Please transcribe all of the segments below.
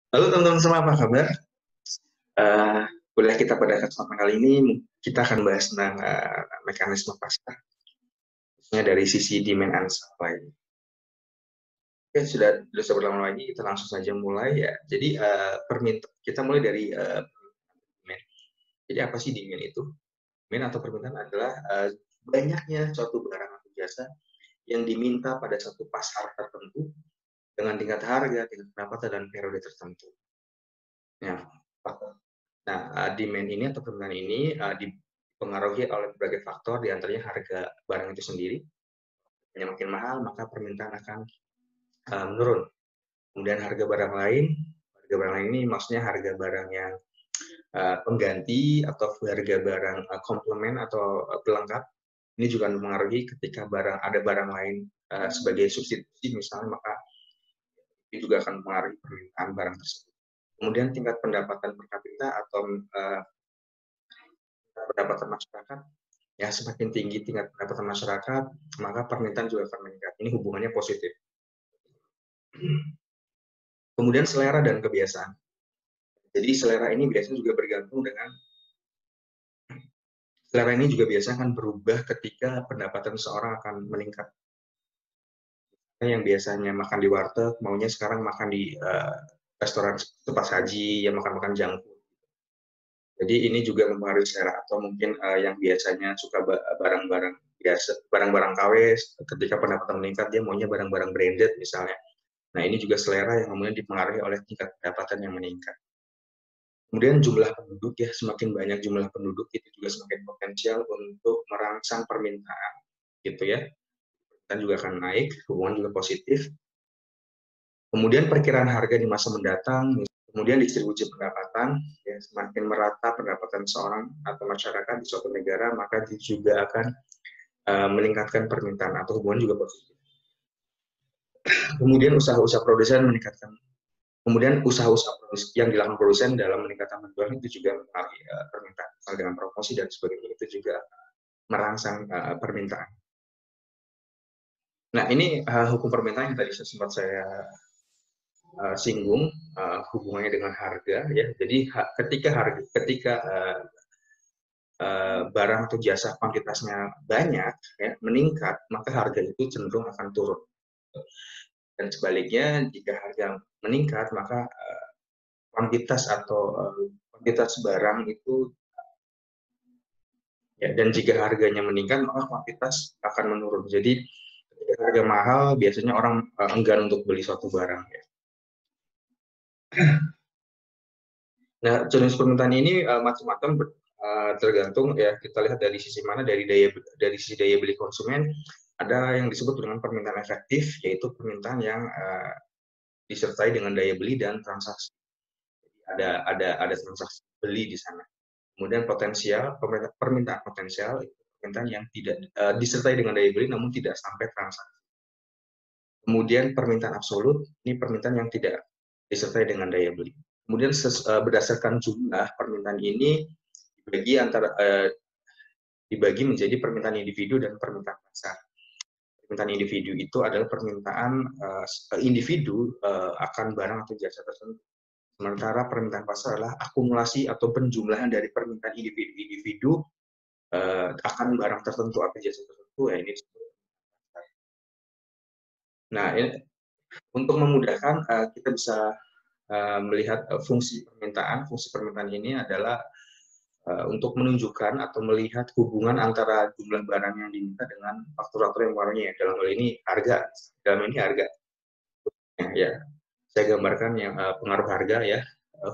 Halo teman-teman semua, apa kabar? Eh Kuliah kita pada kesempatan kali ini kita akan bahas tentang mekanisme pasar, khususnya dari sisi demand and supply. Oke, sudah berlama lagi, kita langsung saja mulai ya. Jadi kita mulai dari demand. Jadi apa sih demand itu? Demand atau permintaan adalah banyaknya suatu barang atau jasa yang diminta pada satu pasar tertentu dengan tingkat harga, tingkat pendapatan, dan periode tertentu. Nah, demand ini atau permintaan ini dipengaruhi oleh berbagai faktor, di antaranya harga barang itu sendiri. Yang makin mahal, maka permintaan akan menurun. Kemudian harga barang lain ini maksudnya harga barang yang pengganti atau harga barang komplement atau pelengkap. Ini juga mempengaruhi ketika ada barang lain sebagai substitusi misalnya, maka itu juga akan mempengaruhi permintaan barang tersebut. Kemudian tingkat pendapatan per kapita atau pendapatan masyarakat, ya semakin tinggi tingkat pendapatan masyarakat, maka permintaan juga akan meningkat. Ini hubungannya positif. Kemudian selera dan kebiasaan. Jadi selera ini biasanya juga bergantung dengan selera ini juga biasanya akan berubah ketika pendapatan seseorang akan meningkat. Yang biasanya makan di warteg, maunya sekarang makan di restoran cepat saji, ya makan-makan junk food. Jadi ini juga mempengaruhi selera, atau mungkin yang biasanya suka barang-barang biasa, barang-barang KW, ketika pendapatan meningkat dia maunya barang-barang branded misalnya. Nah, ini juga selera yang kemudian dipengaruhi oleh tingkat pendapatan yang meningkat. Kemudian jumlah penduduk, ya semakin banyak jumlah penduduk itu juga semakin potensial untuk merangsang permintaan, gitu ya. Dan juga akan naik, hubungan juga positif. Kemudian perkiraan harga di masa mendatang, kemudian distribusi pendapatan, ya semakin merata pendapatan seorang atau masyarakat di suatu negara, maka juga akan meningkatkan permintaan atau hubungan juga positif. Kemudian usaha-usaha produsen meningkatkan. Kemudian usaha-usaha yang dilakukan produsen dalam meningkatkan penjualan itu juga mempengaruhi permintaan. Misalnya dengan promosi dan sebagainya, itu juga merangsang permintaan. Nah, ini hukum permintaan yang tadi sempat saya singgung, hubungannya dengan harga, ya. Jadi ketika barang atau jasa kuantitasnya banyak, ya, meningkat, maka harga itu cenderung akan turun. Dan sebaliknya, jika harga meningkat, maka kuantitas barang itu, ya, dan jika harganya meningkat, maka kuantitas akan menurun. Jadi ketika harga mahal, biasanya orang enggan untuk beli suatu barang. Ya. Nah, jenis permintaan ini macam-macam, tergantung, ya, kita lihat dari sisi mana, dari sisi daya beli konsumen. Ada yang disebut dengan permintaan efektif, yaitu permintaan yang disertai dengan daya beli dan transaksi. Ada transaksi beli di sana. Kemudian permintaan potensial, permintaan yang tidak disertai dengan daya beli namun tidak sampai transaksi. Kemudian permintaan absolut, ini permintaan yang tidak disertai dengan daya beli. Kemudian berdasarkan jumlah permintaan ini dibagi menjadi permintaan individu dan permintaan pasar. Permintaan individu itu adalah permintaan individu akan barang atau jasa tertentu. Sementara permintaan pasar adalah akumulasi atau penjumlahan dari permintaan individu-individu akan barang tertentu atau jasa tertentu, ya ini disebut. Nah, untuk memudahkan kita bisa melihat fungsi permintaan. Fungsi permintaan ini adalah untuk menunjukkan atau melihat hubungan antara jumlah barang yang diminta dengan faktor-faktor yang mempengaruhinya. Dalam hal ini harga. Dalam ini harga. Ya, saya gambarkan yang pengaruh harga, ya.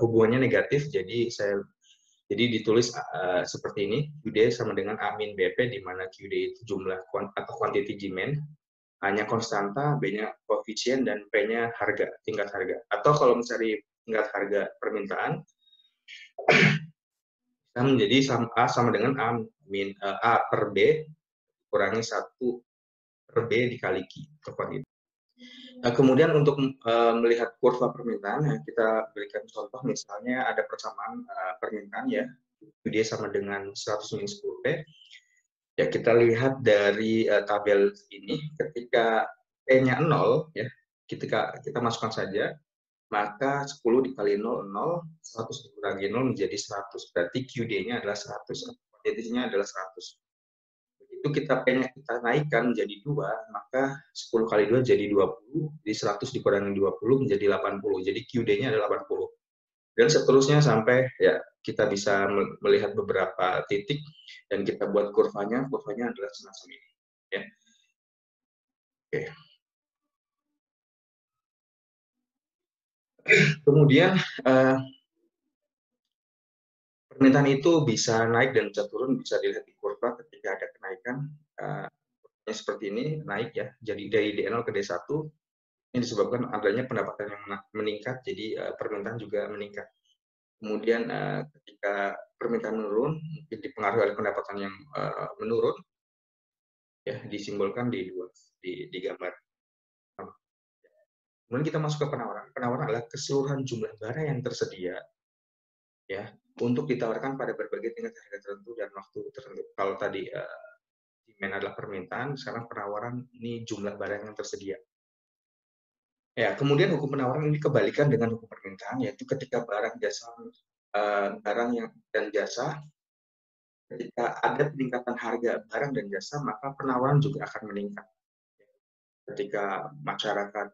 Hubungannya negatif, jadi ditulis seperti ini, QD sama dengan A min BP, di mana QD itu jumlah atau quantity demand, hanya konstanta, B-nya koefisien, dan P-nya harga, tingkat harga. Atau kalau mencari tingkat harga permintaan, kita menjadi A sama dengan A per B, kurangi 1 per B dikali Q. Kemudian untuk melihat kurva permintaan, kita berikan contoh, misalnya ada persamaan permintaan, ya, QD sama dengan 100-10P. Ya, kita lihat dari tabel ini, ketika P-nya 0, ya, ketika kita masukkan saja, maka 10 dikali 0, 0, 100 dikurangi 0 menjadi 100. Berarti QD-nya adalah 100, kuantitinya adalah 100. Begitu kita pengen kita naikkan menjadi 2, maka 10 kali 2 jadi 20, jadi 100 dikurangi 20 menjadi 80. Jadi QD-nya adalah 80. Dan seterusnya sampai ya kita bisa melihat beberapa titik dan kita buat kurvanya adalah semacam ini. Ya. Oke. Kemudian permintaan itu bisa naik dan bisa turun, bisa dilihat di kurva ketika ada kenaikan. Seperti ini, naik ya, jadi dari D0 ke D1, ini disebabkan adanya pendapatan yang meningkat, jadi permintaan juga meningkat. Kemudian ketika permintaan menurun, mungkin dipengaruhi oleh pendapatan yang menurun, ya disimbolkan di gambar. Kemudian kita masuk ke penawaran. Penawaran adalah keseluruhan jumlah barang yang tersedia, ya, untuk ditawarkan pada berbagai tingkat harga tertentu dan waktu tertentu. Kalau tadi demand adalah permintaan, sekarang penawaran ini jumlah barang yang tersedia. Ya, kemudian hukum penawaran ini kebalikan dengan hukum permintaan, yaitu ketika barang dan jasa, ketika ada peningkatan harga barang dan jasa, maka penawaran juga akan meningkat. Ketika masyarakat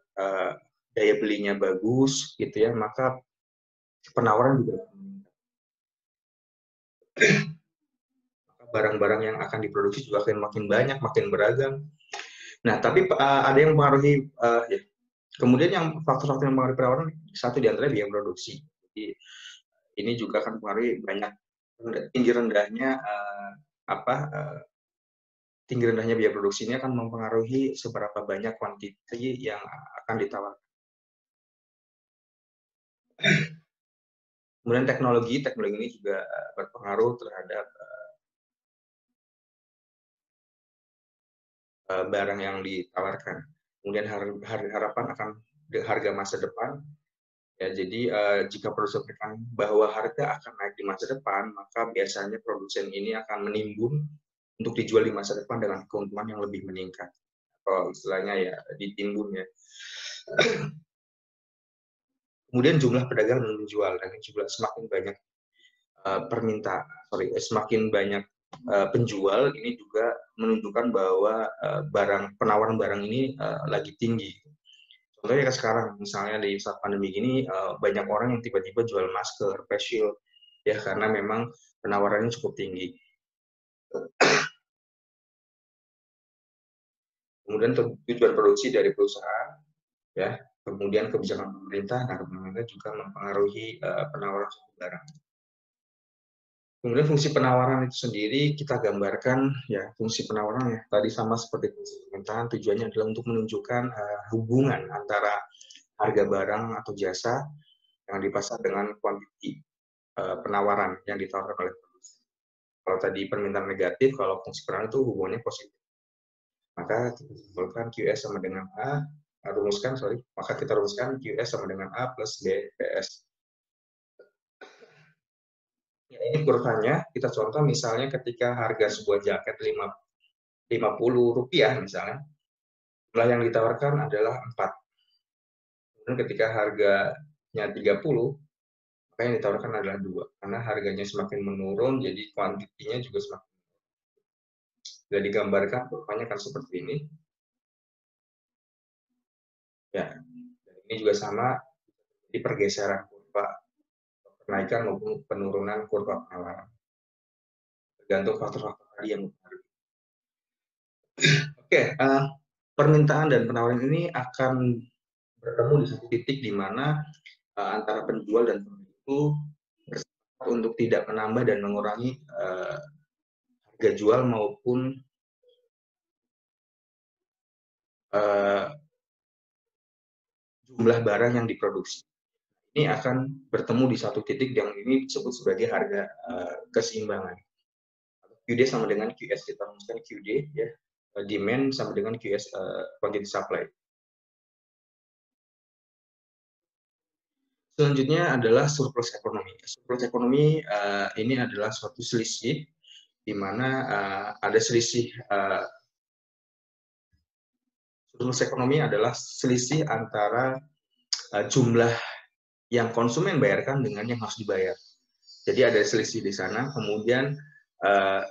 daya belinya bagus, gitu ya, maka penawaran juga akan meningkat. Maka barang-barang yang akan diproduksi juga akan makin banyak, makin beragam. Nah, tapi ada yang mempengaruhi, ya. Kemudian yang faktor-faktor yang mempengaruhi penawaran, satu di antaranya biaya produksi. Jadi, ini juga akan mempengaruhi banyak tinggi rendahnya tinggi rendahnya biaya produksi ini akan mempengaruhi seberapa banyak kuantiti yang akan ditawarkan. Kemudian teknologi ini juga berpengaruh terhadap barang yang ditawarkan. Kemudian harapan akan harga masa depan. Ya, jadi jika produsen menekan bahwa harga akan naik di masa depan, maka biasanya produsen ini akan menimbun untuk dijual di masa depan dengan keuntungan yang lebih meningkat. Atau istilahnya ya ditimbun ya. Kemudian jumlah pedagang dan penjual, dan juga semakin banyak semakin banyak penjual, ini juga menunjukkan bahwa penawaran barang ini lagi tinggi. Contohnya kayak sekarang, misalnya di saat pandemi ini, banyak orang yang tiba-tiba jual masker, face shield, ya karena memang penawarannya cukup tinggi. Kemudian tujuan produksi dari perusahaan, ya, kemudian kebijakan pemerintah, nah pemerintah juga mempengaruhi penawaran suatu barang. Kemudian fungsi penawaran itu sendiri kita gambarkan, ya fungsi penawaran ya tadi sama seperti fungsi permintaan, tujuannya adalah untuk menunjukkan hubungan antara harga barang atau jasa yang dipasar dengan kuantiti penawaran yang ditawarkan oleh produsen. Kalau tadi permintaan negatif, kalau fungsi penawaran itu hubungannya positif. Maka kita simpulkan QS sama dengan maka kita rumuskan QS sama dengan A plus B PS. Ya, ini kurvanya, kita contoh misalnya ketika harga sebuah jaket Rp50 misalnya, jumlah yang ditawarkan adalah 4. Kemudian ketika harganya 30, maka yang ditawarkan adalah 2. Karena harganya semakin menurun, jadi kuantitinya juga semakin menurun. Bila digambarkan, kurvanya akan seperti ini. Ya, dan ini juga sama, di pergeseran kurva, kenaikan maupun penurunan kurva penawaran. Tergantung faktor-faktor tadi yang mempengaruhi. Oke, permintaan dan penawaran ini akan bertemu di satu titik di mana antara penjual dan pembeli itu bersepakat untuk tidak menambah dan mengurangi harga jual maupun jumlah barang yang diproduksi. Ini akan bertemu di satu titik yang ini disebut sebagai harga keseimbangan. QD sama dengan QS, kita rumuskan QD, ya, demand sama dengan QS quantity supply. Selanjutnya adalah surplus ekonomi. Surplus ekonomi ini adalah suatu selisih di mana ada selisih. Surplus ekonomi adalah selisih antara jumlah yang konsumen bayarkan dengan yang harus dibayar. Jadi ada selisih di sana, kemudian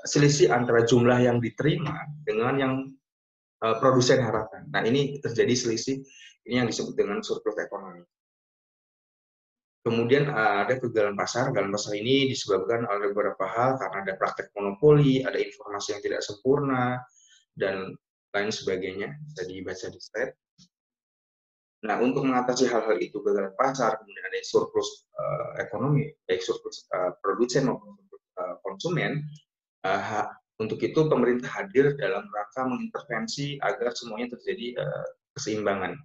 selisih antara jumlah yang diterima dengan yang produsen harapkan. Nah, ini terjadi selisih, ini yang disebut dengan surplus ekonomi. Kemudian ada kegagalan pasar. Kegagalan pasar ini disebabkan oleh beberapa hal, karena ada praktek monopoli, ada informasi yang tidak sempurna, dan lain sebagainya. Bisa dibaca di slide. Nah, untuk mengatasi hal-hal itu, kegagalan pasar, kemudian ada surplus ekonomi, baik surplus produsen maupun surplus konsumen, untuk itu pemerintah hadir dalam rangka mengintervensi agar semuanya terjadi keseimbangan.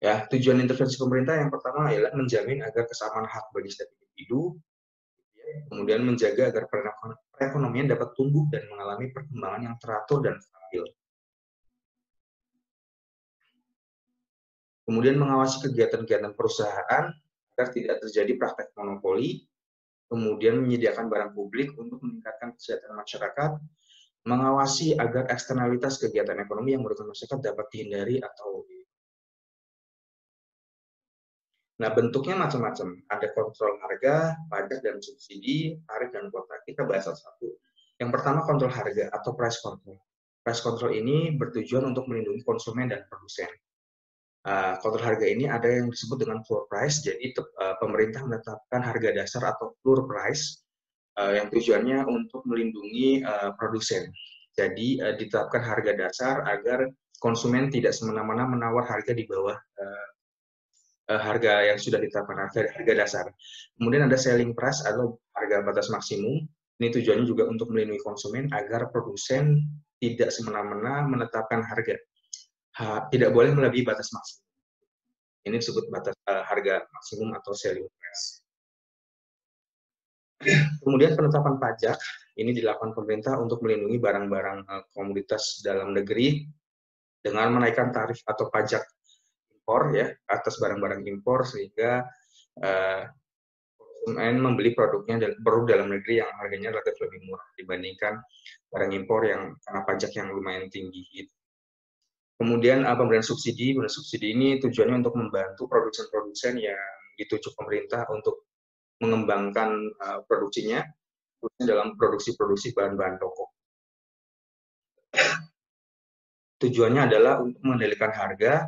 Ya, tujuan intervensi pemerintah yang pertama adalah menjamin agar kesamaan hak bagi setiap individu, kemudian menjaga agar perekonomian dapat tumbuh dan mengalami perkembangan yang teratur dan stabil. Kemudian mengawasi kegiatan-kegiatan perusahaan agar tidak terjadi praktek monopoli, kemudian menyediakan barang publik untuk meningkatkan kesejahteraan masyarakat, mengawasi agar eksternalitas kegiatan ekonomi yang merugikan masyarakat dapat dihindari atau. Nah, bentuknya macam-macam. Ada kontrol harga, pajak dan subsidi, tarif dan kuota. Kita bahas satu-satu. Yang pertama, kontrol harga atau price control. Price control ini bertujuan untuk melindungi konsumen dan produsen. Kontrol harga ini ada yang disebut dengan floor price. Jadi pemerintah menetapkan harga dasar atau floor price yang tujuannya untuk melindungi produsen. Jadi ditetapkan harga dasar agar konsumen tidak semena-mena menawar harga di bawah harga yang sudah ditetapkan, harga dasar. Kemudian ada selling price atau harga batas maksimum. Ini tujuannya juga untuk melindungi konsumen agar produsen tidak semena-mena menetapkan harga. Tidak boleh melebihi batas maksimum. Ini disebut batas harga maksimum atau selling price. Kemudian penetapan pajak ini dilakukan pemerintah untuk melindungi barang-barang komoditas dalam negeri dengan menaikkan tarif atau pajak impor ya atas barang-barang impor, sehingga konsumen membeli produknya produk dalam negeri yang harganya relatif lebih murah dibandingkan barang impor yang kena pajak yang lumayan tinggi. Kemudian pemberian subsidi. Pemberian subsidi ini tujuannya untuk membantu produsen-produsen yang dituju pemerintah untuk mengembangkan produksinya dalam produksi bahan-bahan pokok. Tujuannya adalah untuk mengendalikan harga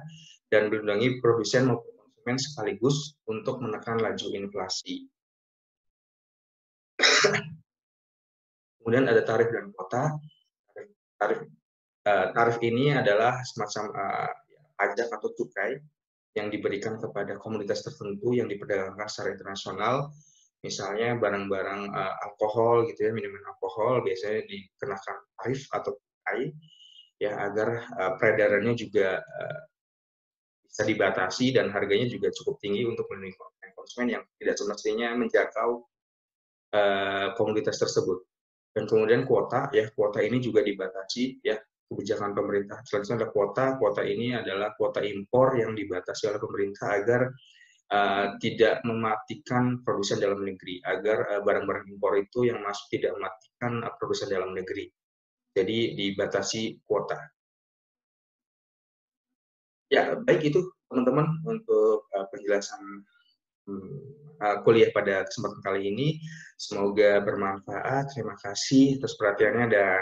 dan melindungi produsen maupun konsumen sekaligus untuk menekan laju inflasi. Kemudian ada tarif dan kuota. Tarif ini adalah semacam pajak atau cukai yang diberikan kepada komoditas tertentu yang diperdagangkan secara internasional. Misalnya barang-barang alkohol gitu ya, minuman alkohol biasanya dikenakan tarif atau cukai ya agar peredarannya juga bisa dibatasi dan harganya juga cukup tinggi untuk melindungi konsumen yang tidak semestinya menjangkau komoditas tersebut. Dan kemudian kuota ini juga dibatasi ya, kebijakan pemerintah. Selanjutnya ada kuota ini adalah kuota impor yang dibatasi oleh pemerintah agar tidak mematikan produsen dalam negeri, agar barang-barang impor itu yang masuk tidak mematikan produsen dalam negeri. Jadi dibatasi kuota. Ya, baik itu teman-teman untuk penjelasan kuliah pada kesempatan kali ini. Semoga bermanfaat. Terima kasih atas perhatiannya dan